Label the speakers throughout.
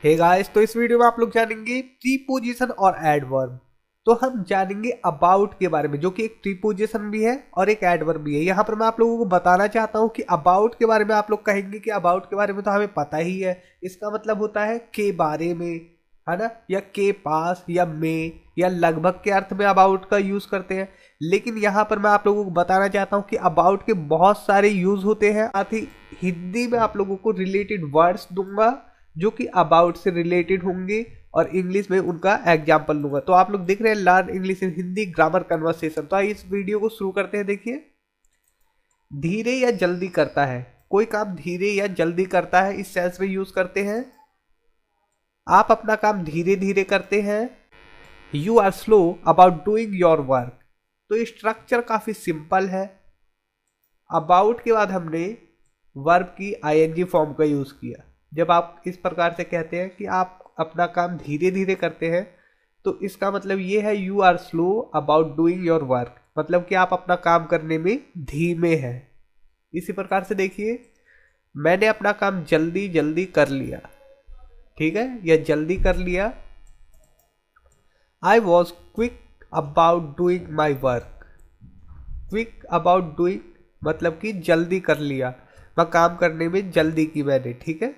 Speaker 1: Hey guys, तो इस video में आप लोग जानेंगे प्रीपोजिशन और एडवर्ब। तो हम जानेंगे अबाउट के बारे में, जो कि एक प्रीपोजिशन भी है और एक एडवर्ब भी है। यहाँ पर मैं आप लोगों को बताना चाहता हूँ कि अबाउट के बारे में आप लोग कहेंगे कि अबाउट के बारे में तो हमें पता ही है। इसका मतलब होता है के बारे में, है ना, या के पास, या में, या लगभग के अर्थ में अबाउट का यूज करते हैं। लेकिन यहाँ पर मैं आप लोगों को बताना चाहता हूँ कि अबाउट के बहुत सारे यूज होते हैं। साथ ही हिंदी में आप लोगों को रिलेटेड वर्ड्स दूंगा जो कि अबाउट से रिलेटेड होंगे, और इंग्लिश में उनका एग्जाम्पल दूंगा। तो आप लोग देख रहे हैं learn English in Hindi grammar conversation. तो आइए इस वीडियो को शुरू करते हैं। देखिए, धीरे या जल्दी करता है, कोई काम धीरे या जल्दी करता है, इस सेंस में यूज करते हैं। आप अपना काम धीरे धीरे करते हैं। You are slow about doing your work. तो ये स्ट्रक्चर काफी सिंपल है। अबाउट के बाद हमने वर्ब की आईएनजी फॉर्म का यूज किया। जब आप इस प्रकार से कहते हैं कि आप अपना काम धीरे धीरे करते हैं, तो इसका मतलब ये है you are slow about doing your work, मतलब कि आप अपना काम करने में धीमे हैं। इसी प्रकार से देखिए, मैंने अपना काम जल्दी जल्दी कर लिया, ठीक है, या जल्दी कर लिया। I was quick about doing my work. Quick about doing मतलब कि जल्दी कर लिया, मैं काम करने में जल्दी की मैंने, ठीक है।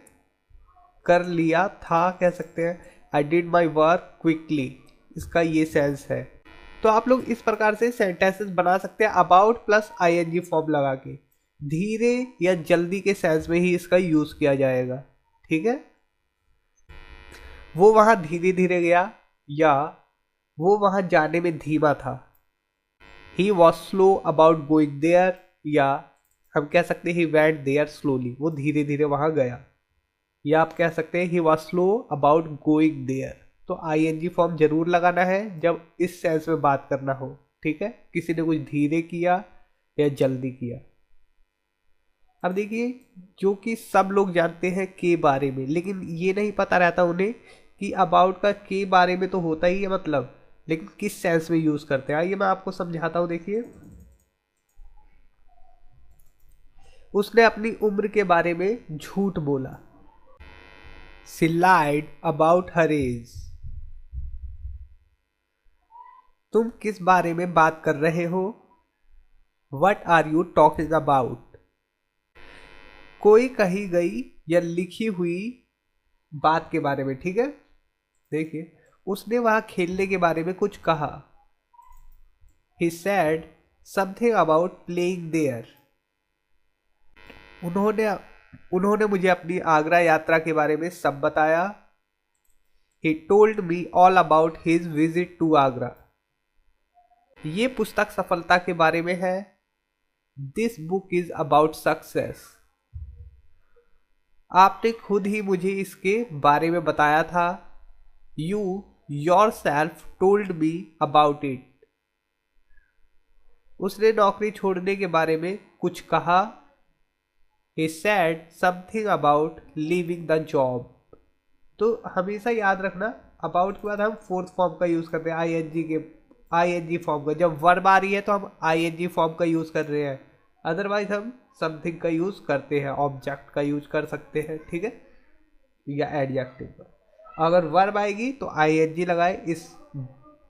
Speaker 1: कर लिया था कह सकते हैं, I did my work quickly, इसका ये सेंस है। तो आप लोग इस प्रकार से सेंटेंसेस बना सकते हैं अबाउट प्लस आईएनजी फॉर्म लगा के। धीरे या जल्दी के सेंस में ही इसका यूज किया जाएगा, ठीक है। वो वहां धीरे धीरे गया, या वो वहां जाने में धीमा था। He was slow about going there, या हम कह सकते हैं ही वेंट देयर स्लोली, वो धीरे धीरे वहां गया। या आप कह सकते हैं he was slow about going there. तो आईएनजी फॉर्म जरूर लगाना है जब इस सेंस में बात करना हो, ठीक है। किसी ने कुछ धीरे किया या जल्दी किया। अब देखिए, जो कि सब लोग जानते हैं के बारे में, लेकिन ये नहीं पता रहता उन्हें कि अबाउट का के बारे में तो होता ही है मतलब, लेकिन किस सेंस में यूज करते हैं। आइए मैं आपको समझाता हूं। देखिए, उसने अपनी उम्र के बारे में झूठ बोला। She lied about her age. तुम किस बारे में बात कर रहे हो? What are you talking about. कोई कही गई या लिखी हुई बात के बारे में, ठीक है। देखिए, उसने वहां खेलने के बारे में कुछ कहा। He said something about playing there. उन्होंने उन्होंने मुझे अपनी आगरा यात्रा के बारे में सब बताया। He told me all about his visit to Agra. ये पुस्तक सफलता के बारे में है। This book is about success. आपने खुद ही मुझे इसके बारे में बताया था। You yourself told me about it. उसने नौकरी छोड़ने के बारे में कुछ कहा। He said something about leaving the job। तो हमेशा याद रखना, अबाउट के बाद हम फोर्थ फॉर्म का यूज करते हैं, आईएनजी फॉर्म का। जब वर्ब आ रही है तो हम आईएनजी फॉर्म का यूज कर रहे हैं, अदरवाइज हम समथिंग का यूज करते हैं, ऑब्जेक्ट का यूज कर सकते हैं, ठीक है, या एडजेक्टिव का। अगर वर्ब आएगी तो आईएनजी लगाए, इस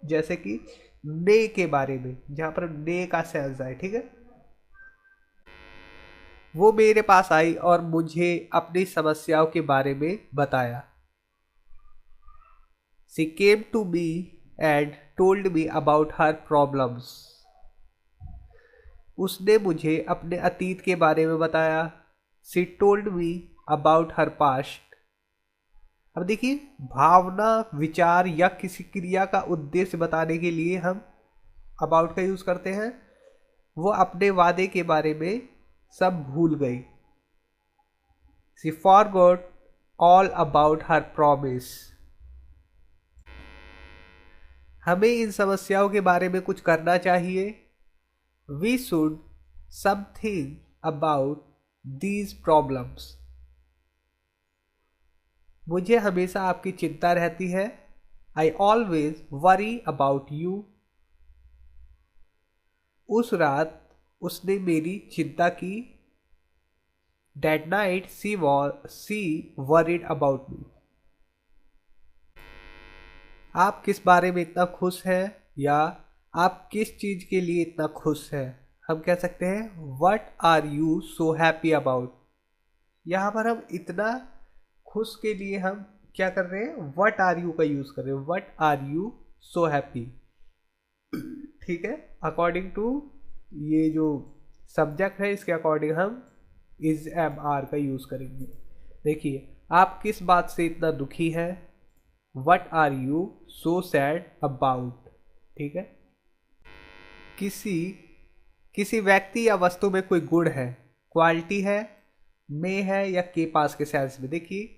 Speaker 1: जैसे कि ने के बारे में, जहां पर ने का सेंस आए, ठीक है। वो मेरे पास आई और मुझे अपनी समस्याओं के बारे में बताया। She came to me and told me about her problems। उसने मुझे अपने अतीत के बारे में बताया। She told me about her past। अब देखिए, भावना, विचार या किसी क्रिया का उद्देश्य बताने के लिए हम अबाउट का यूज करते हैं। वो अपने वादे के बारे में सब भूल गई। She forgot all about her promise। हमें इन समस्याओं के बारे में कुछ करना चाहिए। We should something about these problems. मुझे हमेशा आपकी चिंता रहती है। I always worry about you. उस रात उसने मेरी चिंता की। That night she worried about me. आप किस बारे में इतना खुश हैं या आप किस चीज के लिए इतना खुश हैं, हम कह सकते हैं what are you so happy about. यहाँ पर हम इतना खुश के लिए हम क्या कर रहे हैं, व्हाट आर यू का यूज कर रहे हैं, what are you so happy. ठीक है, अकॉर्डिंग टू ये जो सब्जेक्ट है इसके अकॉर्डिंग हम इज एम आर का यूज करेंगे। देखिए, आप किस बात से इतना दुखी है, what are you so sad about. ठीक है, किसी किसी व्यक्ति या वस्तु में कोई गुण है, क्वालिटी है, में है या के पास के सेंस में, देखिए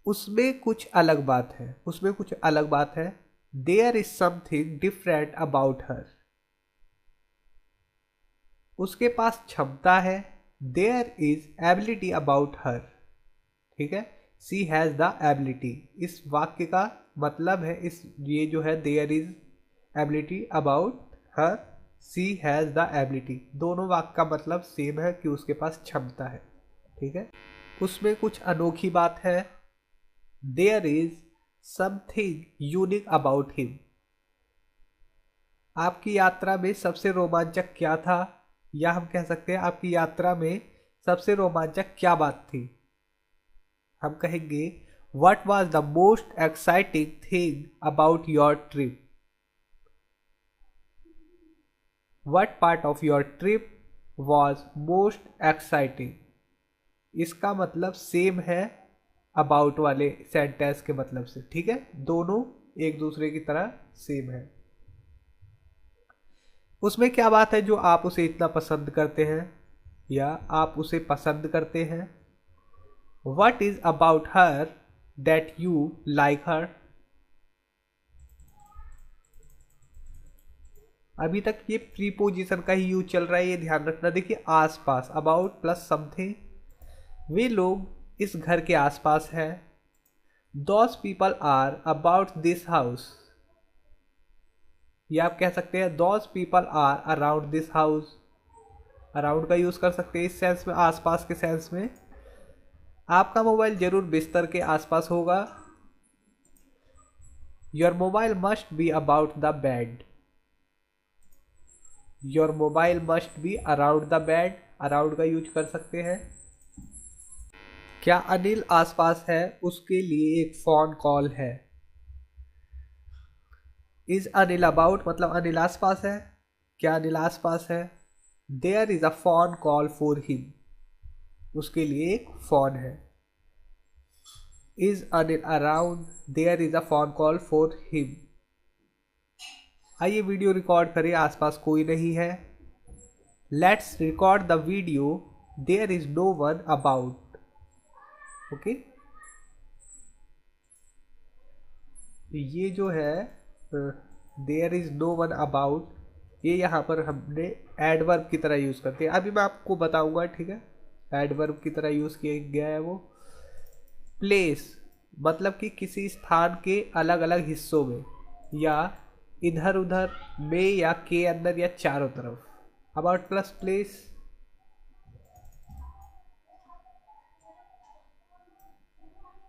Speaker 1: उसमें कुछ अलग बात है, उसमें कुछ अलग बात है। There is something different about her, उसके पास क्षमता है। There is ability about her. ठीक है, सी हैज द एबिलिटी, इस वाक्य का मतलब है, इस ये जो है there is ability about her, she has the ability, दोनों वाक्य का मतलब सेम है कि उसके पास क्षमता है। ठीक है, उसमें कुछ अनोखी बात है। There is something unique about him, आपकी यात्रा में सबसे रोमांचक क्या था, या हम कह सकते हैं आपकी यात्रा में सबसे रोमांचक क्या बात थी। हम कहेंगे what was the most exciting thing about your trip, what part of your trip was most exciting, इसका मतलब सेम है अबाउट वाले सेंटेंस के मतलब से। ठीक है, दोनों एक दूसरे की तरह सेम है। उसमें क्या बात है जो आप उसे इतना पसंद करते हैं या आप उसे पसंद करते हैं। What is about her that you like her? अभी तक ये प्रीपोजिशन का ही यूज चल रहा है, ये ध्यान रखना। देखिए, आसपास, अबाउट प्लस समथिंग, वे लोग इस घर के आसपास हैं। Those people are about this house, या आप कह सकते हैं those people are around this house। Around का यूज कर सकते हैं इस सेंस में, आसपास के सेंस में। आपका मोबाइल जरूर बिस्तर के आसपास होगा। Your mobile must be about the bed, your mobile must be around the bed, around का यूज कर सकते हैं। क्या अनिल आसपास है, उसके लिए एक फोन कॉल है। इज अनिल अबाउट मतलब अनिल आसपास है, क्या अनिल आसपास है। There is a phone call for him, उसके लिए एक फोन है। Is Anil around, there is a phone call for him. आइए वीडियो रिकॉर्ड करें, आसपास कोई नहीं है। Let's record the video, there is no one about. Okay, ये जो है there is no one about, ये यहाँ पर हमने एडवर्ब की तरह यूज करते हैं, अभी मैं आपको बताऊंगा। ठीक है, एडवर्ब की तरह यूज किया गया है वो। प्लेस मतलब कि किसी स्थान के अलग अलग हिस्सों में या इधर उधर में या के अंदर या चारों तरफ। About plus place.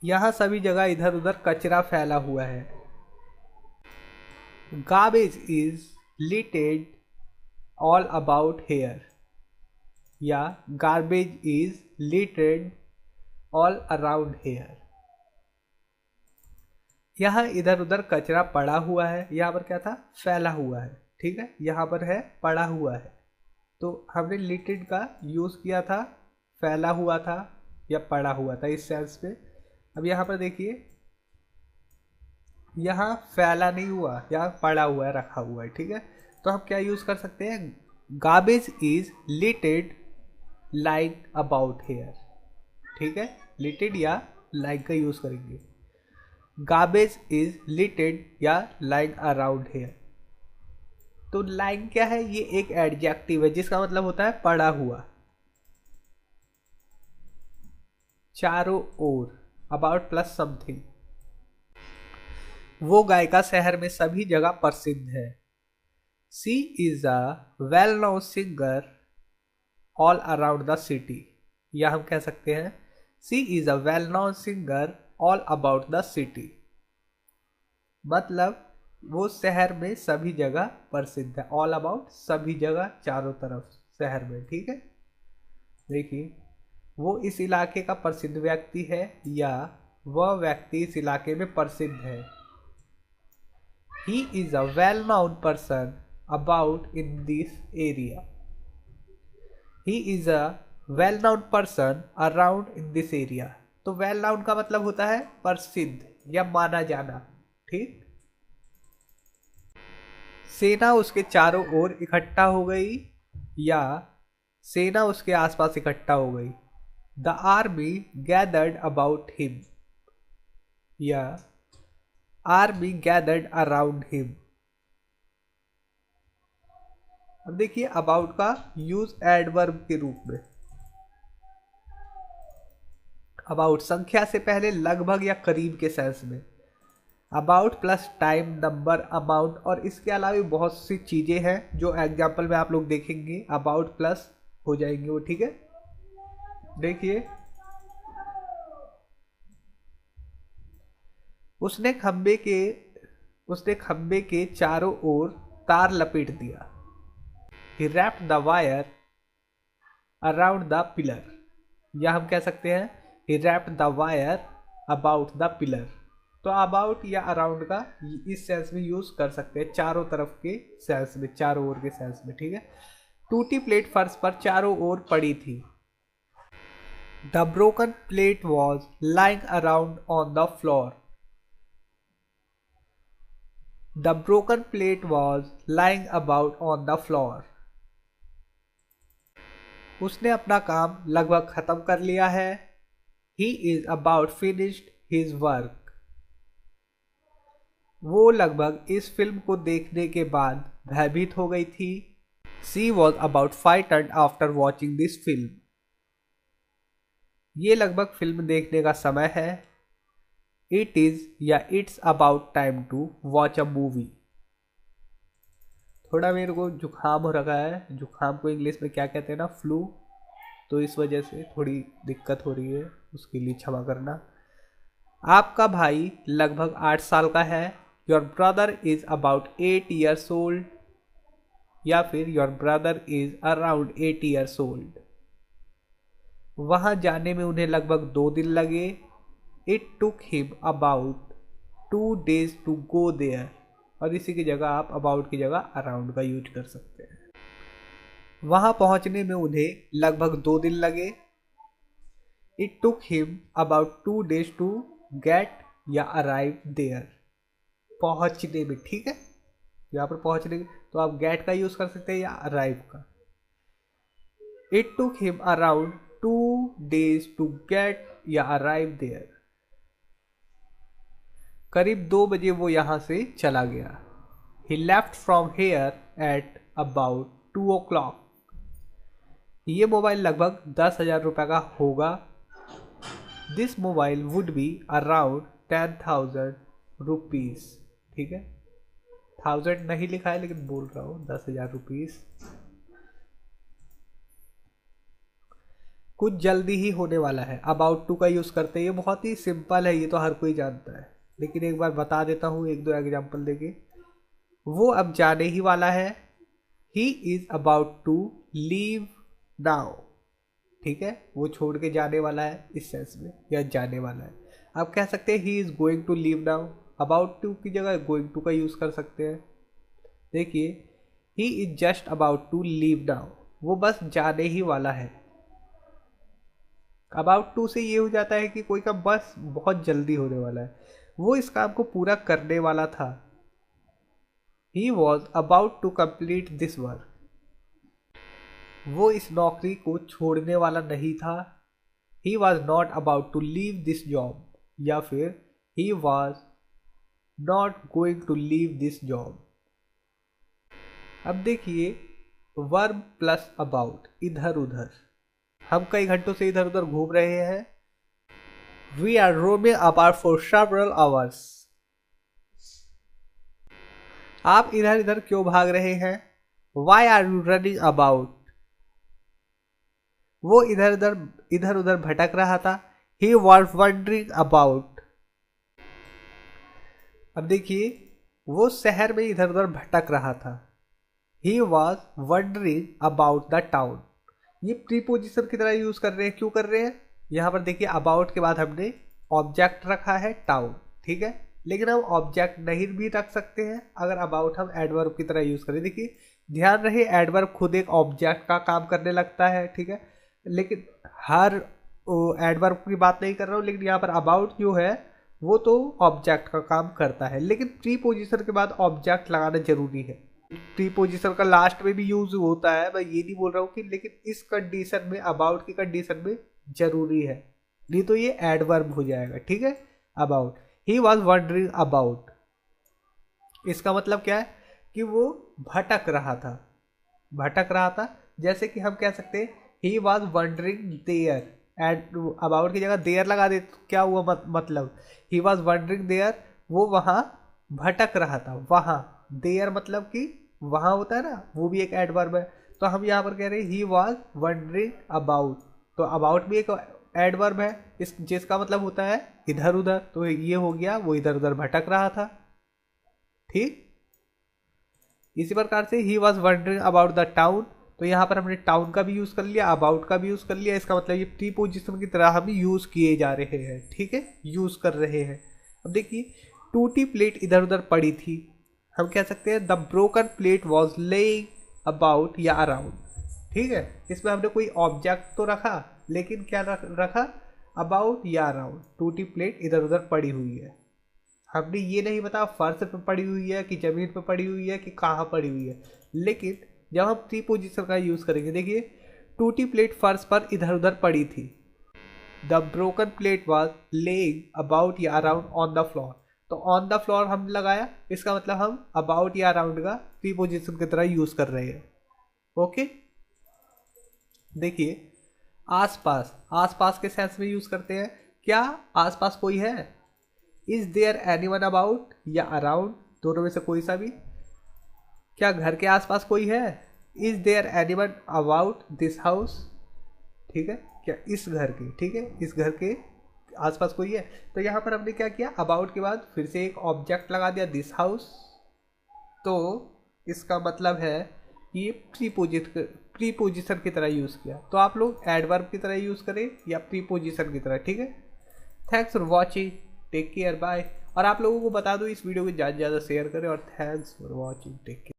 Speaker 1: यहां सभी जगह इधर उधर कचरा फैला हुआ है। Garbage is littered all about here, या garbage is littered all around here. यहाँ इधर उधर कचरा पड़ा हुआ है, यहाँ पर क्या था, फैला हुआ है। ठीक है, यहाँ पर है पड़ा हुआ है, तो हमने लिटेड का यूज किया था, फैला हुआ था या पड़ा हुआ था इस सेंस में। अब यहाँ पर देखिए, यहाँ फैला नहीं हुआ, यहाँ पड़ा हुआ है, रखा हुआ है। ठीक है, तो हम क्या यूज कर सकते हैं, garbage is littered like about here. ठीक है, लिटेड या लाइक का यूज करेंगे। गार्बेज इज लिटेड या लाइक अराउंड हेयर। तो लाइक क्या है, ये एक एडजेक्टिव है जिसका मतलब होता है पड़ा हुआ, चारों ओर। About plus something. वो गायिका शहर में सभी जगह प्रसिद्ध है। She is a well known singer all around the city, या हम कह सकते हैं she is a well known singer all about the city. मतलब वो शहर में सभी जगह प्रसिद्ध है, ऑल अबाउट सभी जगह चारों तरफ शहर में, ठीक है। देखिए वो इस इलाके का प्रसिद्ध व्यक्ति है या वह व्यक्ति इस इलाके में प्रसिद्ध है। He is a well known person about in this area. He is a well known person around in this area. तो वेल नाउन का मतलब होता है प्रसिद्ध या माना जाना, ठीक। सेना उसके चारों ओर इकट्ठा हो गई या सेना उसके आसपास इकट्ठा हो गई। The army gathered about him या आर्मी गैदर्ड अराउंड हिम। अब देखिए अबाउट का यूज एडवर्ब के रूप में। अबाउट संख्या से पहले लगभग या करीब के सेंस में। About plus time, number, amount और इसके अलावा भी बहुत सी चीजें हैं जो एग्जाम्पल में आप लोग देखेंगे अबाउट प्लस हो जाएंगे वो, ठीक है। देखिए उसने खंबे के चारों ओर तार लपेट दिया। He wrapped the wire around the pillar। या हम कह सकते हैं He wrapped the wire about the pillar। तो अबाउट या अराउंड का इस सेंस में यूज कर सकते हैं, चारों तरफ के सेंस में, चारों ओर के सेंस में, ठीक है। टूटी प्लेट फर्श पर चारों ओर पड़ी थी। The broken plate was lying around on the floor. The broken plate was lying about on the floor. उसने अपना काम लगभग खत्म कर लिया है। He is about finished his work। वो लगभग इस फिल्म को देखने के बाद भयभीत हो गई थी। She was about frightened after watching this film। ये लगभग फिल्म देखने का समय है। It is या it's about time to watch a movie। थोड़ा मेरे को जुकाम हो रखा है, जुकाम को इंग्लिश में क्या कहते हैं ना, फ्लू, तो इस वजह से थोड़ी दिक्कत हो रही है, उसके लिए क्षमा करना। आपका भाई लगभग 8 साल का है। Your brother is about 8 years old या फिर your brother is around 8 years old. वहां जाने में उन्हें लगभग 2 दिन लगे। It took him about 2 days to go there. और इसी की जगह आप अबाउट की जगह अराउंड का यूज कर सकते हैं। वहां पहुंचने में उन्हें लगभग 2 दिन लगे। It took him about 2 days to get या अराइव देयर। पहुंचने में, ठीक है, यहाँ पर पहुंचने तो आप गेट का यूज कर सकते हैं या अराइव का। It took him around 2 days to get या अराइव देयर। करीब 2 बजे वो यहां से चला गया। He left from here at about 2 o'clock। ये मोबाइल लगभग 10,000 रुपए का होगा। This mobile would be around 10,000 rupees। ठीक है, 1000 नहीं लिखा है लेकिन बोल रहा हूं 10,000 रुपीज। कुछ जल्दी ही होने वाला है। अबाउट टू का यूज करते हैं, ये बहुत ही सिंपल है, ये तो हर कोई जानता है, लेकिन एक बार बता देता हूं 1-2 एग्जाम्पल देके। वो अब जाने ही वाला है। He is about to leave now. ठीक है, वो छोड़ के जाने वाला है इस सेंस में, या जाने वाला है। आप कह सकते हैं he is going to leave now. About to की जगह गोइंग टू का यूज कर सकते हैं। देखिए, he is just about to leave now, वो बस जाने ही वाला है। अबाउट टू से ये हो जाता है कि कोई का बस बहुत जल्दी होने वाला है, वो इस काम को पूरा करने वाला था। He was about to complete this work. वो इस नौकरी को छोड़ने वाला नहीं था। He was not about to leave this job, या फिर he was not going to leave this job. अब देखिए, वर्ब प्लस अबाउट, इधर उधर। हम कई घंटों से इधर उधर घूम रहे हैं। We are roaming about for several hours. आप इधर इधर क्यों भाग रहे हैं? Why are you running about. वो इधर उधर भटक रहा था। He was wandering about. अब देखिए वो शहर में इधर उधर भटक रहा था। He was wandering about the town. ये प्रीपोजिशन की तरह यूज कर रहे हैं, क्यों कर रहे हैं? यहाँ पर देखिए अबाउट के बाद हमने ऑब्जेक्ट रखा है टाउन, ठीक है, लेकिन हम ऑब्जेक्ट नहीं भी रख सकते हैं अगर अबाउट हम एडवर्ब की तरह यूज करें। देखिए ध्यान रहे एडवर्ब खुद एक ऑब्जेक्ट का काम करने लगता है, ठीक है, लेकिन हर एडवर्ब की बात नहीं कर रहा हूँ, लेकिन यहाँ पर अबाउट जो है वो तो ऑब्जेक्ट का काम करता है, लेकिन प्रीपोजिशन के बाद ऑब्जेक्ट लगाना जरूरी है। प्रीपोजिशन का लास्ट में भी यूज होता है, मैं ये नहीं बोल रहा हूँ कि, लेकिन इस कंडीशन में अबाउट की कंडीशन में जरूरी है, नहीं तो ये एडवर्ब हो जाएगा, ठीक है। About, he was wandering about, इसका मतलब क्या है कि वो भटक रहा था, भटक रहा था। जैसे कि हम कह सकते हैं he was wandering there, and about की जगह देयर लगा दे तो क्या हुआ मतलब ही वॉज वंडरिंग देयर, वो वहां भटक रहा था। वहां देयर मतलब कि वहां होता है ना, वो भी एक एडवर्ब है। तो हम यहाँ पर कह रहे हैं ही वॉज वंडरिंग अबाउट, तो अबाउट भी एक एडवर्ब है इस जिसका मतलब होता है इधर उधर, तो ये हो गया वो इधर उधर भटक रहा था, ठीक। इसी प्रकार से ही was wandering about the town, तो यहाँ पर हमने टाउन का भी यूज कर लिया, अबाउट का भी यूज कर लिया, इसका मतलब ये प्रीपोजिशन की तरह हम यूज किए जा रहे हैं, ठीक है, यूज कर रहे हैं। अब देखिए टूटी प्लेट इधर उधर पड़ी थी, हम कह सकते हैं the broken plate was laying about या अराउंड, ठीक है। इसमें हमने कोई ऑब्जेक्ट तो रखा, लेकिन क्या रखा, अबाउट या अराउंड। टूटी प्लेट इधर उधर पड़ी हुई है, हमने ये नहीं बताया फर्श पे पड़ी हुई है कि जमीन पे पड़ी हुई है कि कहाँ पड़ी हुई है, लेकिन जब हम प्रीपोजिशन का यूज करेंगे, देखिए टूटी प्लेट फर्श पर इधर उधर पड़ी थी, the broken plate was laying about या अराउंड ऑन द फ्लोर, तो ऑन द फ्लोर हम लगाया, इसका मतलब हम अबाउट या अराउंड का प्रीपोजिशन की तरह यूज कर रहे हैं, ओके। देखिए आसपास, आसपास के सेंस में यूज करते हैं, क्या आसपास कोई है, इज देयर एनीवन अबाउट या अराउंड, दोनों में से कोई सा भी। क्या घर के आसपास कोई है, is there anyone about this house, ठीक है, क्या इस घर के, ठीक है, इस घर के आसपास कोई है। तो यहाँ पर हमने क्या किया, अबाउट के बाद फिर से एक ऑब्जेक्ट लगा दिया दिस हाउस, तो इसका मतलब है कि ये प्रीपोजिशन की तरह यूज किया। तो आप लोग एडवर्ब की तरह यूज करें या प्रीपोजिशन की तरह, ठीक है। Thanks for watching, take care, bye. और आप लोगों को बता दो इस वीडियो को ज़्यादा से ज़्यादा शेयर करें, और thanks for watching, take care.